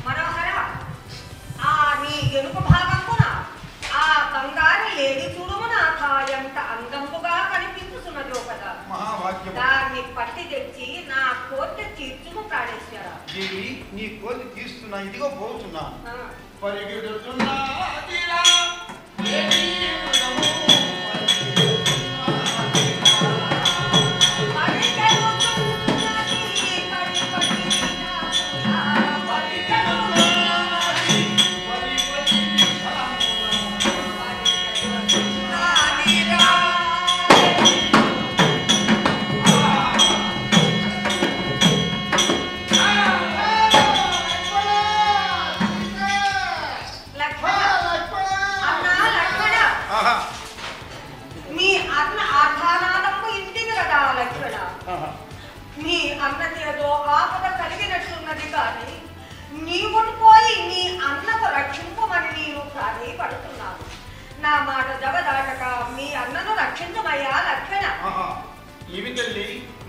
మనోహర ఆ నీ ఎనుక భాగమున ఆ బంగారు లేడి చూడుమున ఎంత అందంపుగా కనిపిస్తున్నదో కదా. దాన్ని పట్టి తెచ్చి నా కోరిక తీర్చుము ప్రాణేశ్వర. దేవి నీ కోరిక తీస్తున్నా, ఇదిగో పోతున్నా. పరిగెడుతున్నా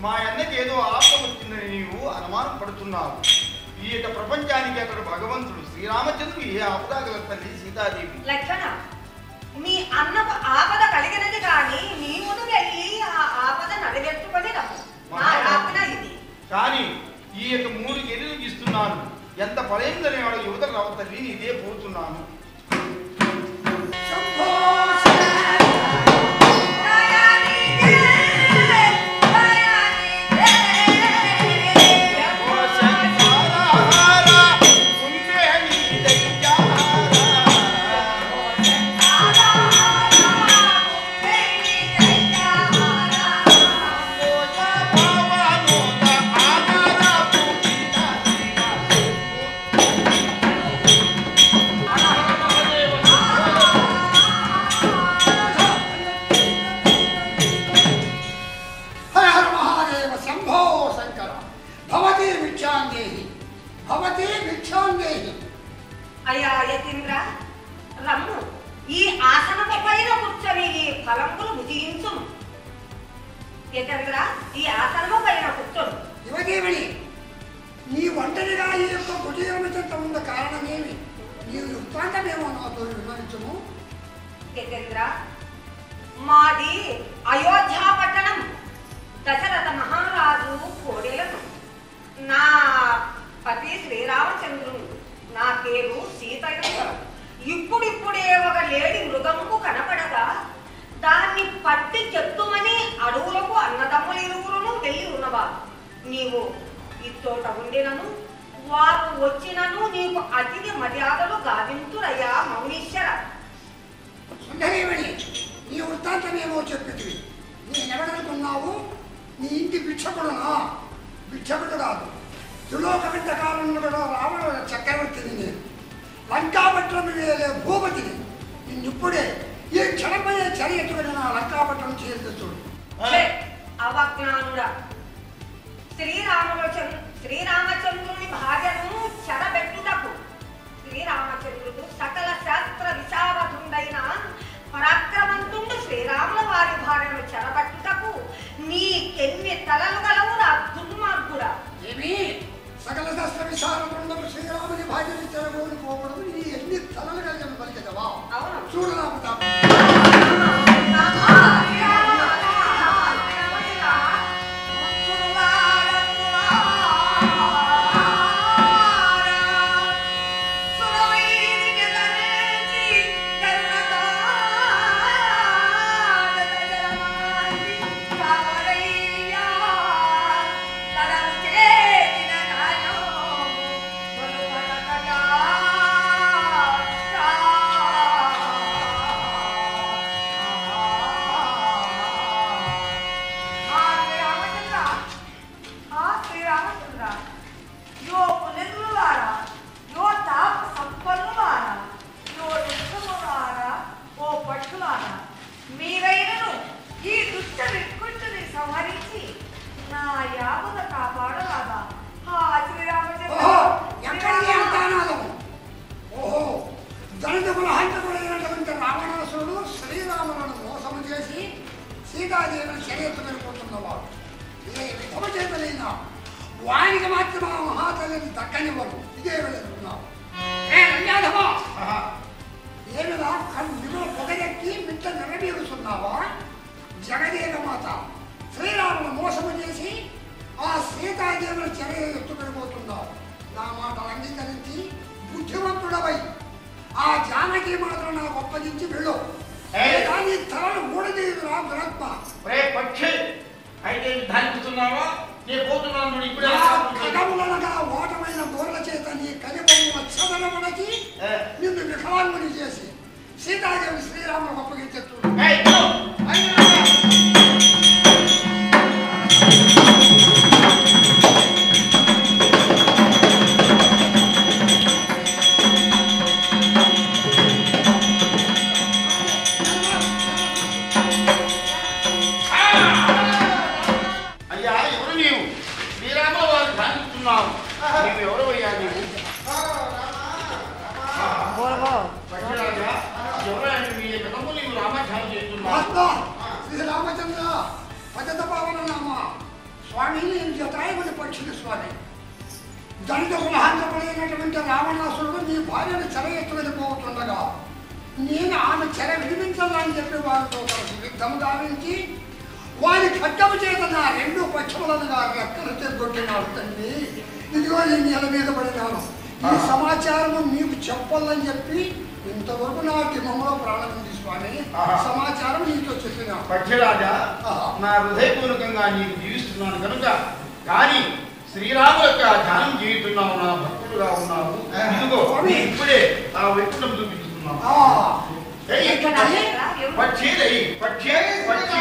మా అన్నకి ఏదో ఆపద వచ్చిందని నీవు అనుమానం పడుతున్నావు. ఈ యొక్క ప్రపంచానికి అతడు భగవంతుడు శ్రీరామచంద్రుడు ఏ ఆపద గల తల్లి సీతాదేవి. లక్షణ మీ అన్నకు ఆపద కలిగినది కానీ నీవును వెళ్ళి ఆ ఆపద నడిగెట్టుకొని ఇది కానీ ఈ యొక్క 3 గెలులు ఇస్తున్నాను. ఎంత పడైందని వాడు యువతకు రావ తల్లి ఇదే పోతున్నాను. అయ్యా యతీంద్ర రమ్ము, ఈ ఆసనము పైన కూర్చొని ఈ ఫలంబులు భుజించుము. యతీంద్ర ఈ ఆసనము పైన కూర్చొని. యువదేవుని నీ ఒంటరిగా ఈ యొక్క కుటీరమిత ఉన్న కారణమేమి? నీవు వృత్తాంతమేమో నాతో వివరించము. యతీంద్ర మాది అయోధ్య పట్టణం, దశరథ మహారాజు కోడెలను. నా పతి శ్రీరామచంద్రుడు, నా పేరు సీతయ్య. ఇప్పుడిప్పుడే ఒక లేడి మృగముకు కనపడగా దాన్ని పట్టి చెత్తుమని అడవులకు అన్నదమ్ములు ఇరువురును వెళ్ళి ఉన్నవారు. నీవు ఇచ్చోట ఉండినను వారు వచ్చినను నీకు అతిథి మర్యాదలు గావింతురయ్యా మౌనీశ్వర. సుందరేమణి నీ వృత్తాంతమేమో చెప్పితివి. నేనెవడనుకున్నావు? నీ ఇంటి భిక్షకుడునా? భిక్షకుడు కాదు, త్రిలోక వింతకాలంలో కూడా రావణ చక్రవర్తిని. నేను లంకాపట్నం వేలే భూపతిని. నిన్నిప్పుడే ఈ క్షణమయ్యే చర్యటువంటి నా లంకాపట్నం చేసి చూడు. అవజ్ఞానుడా, శ్రీరామచంద్రుని భార్యను చెరబెట్టుటకు శ్రీరామచంద్రుడు సకల శాస్త్ర విశారదుండైన పరాక్రమంతుండు శ్రీరాముల వారి భార్యను చెరబట్టుటకు నీకెన్ని తలలు గలవు రా దుర్మార్గుడా. ఏమి సకల శాస్త్ర విశారదుండము శ్రీరాముని భార్యను చెరబోని పోవడం నీ ఎన్ని తలలు కలిగిన పలికెదవా? అవును చూడరాముతా. సీతాదేవిని శరీరమైపోతున్నవాడు. ఏ విధమ చేతలైనా వానికి మాత్రం ఆ మహాతల్లి భార్యని దక్కనివ్వను. ఇదే వెళ్తున్నావు. రంగాధమా, ఏమిరా కన్ను పొగరెక్కి మిట్ట నెరవేరుతున్నావా? జగదేక మాత శ్రీరామును మోసము చేసి ఆ సీతాదేవుని చెర ఎత్తుకెళ్ళిపోతున్నావు. నా మాటలు అంగీకరించి బుద్ధివంతుడవై ఆ జానకి మాత్రం నాకు అప్పగించి వెళ్ళు. నీ తలను మూడదీయురా దురత్మ. పక్షి అయితే ధాన్యుతున్నావా? నేను పోతున్నాను. ఇప్పుడే కడములనగా ఓటమైన గోర్ల చేత నీ కలిపొమ్మ చదలమునకి నిన్ను వికలాంగుని చేసి సీతాదేవి శ్రీరామును అప్పగించేట్టు. శ్రీరామచంద్ర పద్ధత పావన నామ స్వామి జటాయుని పక్షులు స్వామి. దళిత కులహాంతపడైనటువంటి రావణాసురుడు నీ భార్యను చెర ఎత్తుకెళ్ళిపోతుండగా నేను ఆమె చెర విడిపించాలని చెప్పి వారితో కలిసి యుద్ధము గావించి వారి ఖడ్గము చేత నా రెండు పక్షములనుగా రెక్కలు తెగొట్టినాడు తండ్రి. ఇదిగో నేను నెల మీద పడినాను. ఈ సమాచారము మీకు చెప్పాలని చెప్పి ఇంతవరకు నా దిమంలో ప్రాణం ఉంది స్వామి. సమాచారం నీతో చెప్పిన పక్షిరాజా, నా హృదయపూర్వకంగా నీకు జీవిస్తున్నాను కనుక. కానీ శ్రీరాము యొక్క ధ్యానం చేయుతున్నావు, నా భక్తుడుగా ఉన్నావు. ఇదిగో ఇప్పుడే ఆ వ్యక్తులను చూపిస్తున్నావు. పక్షి పక్షి పక్షి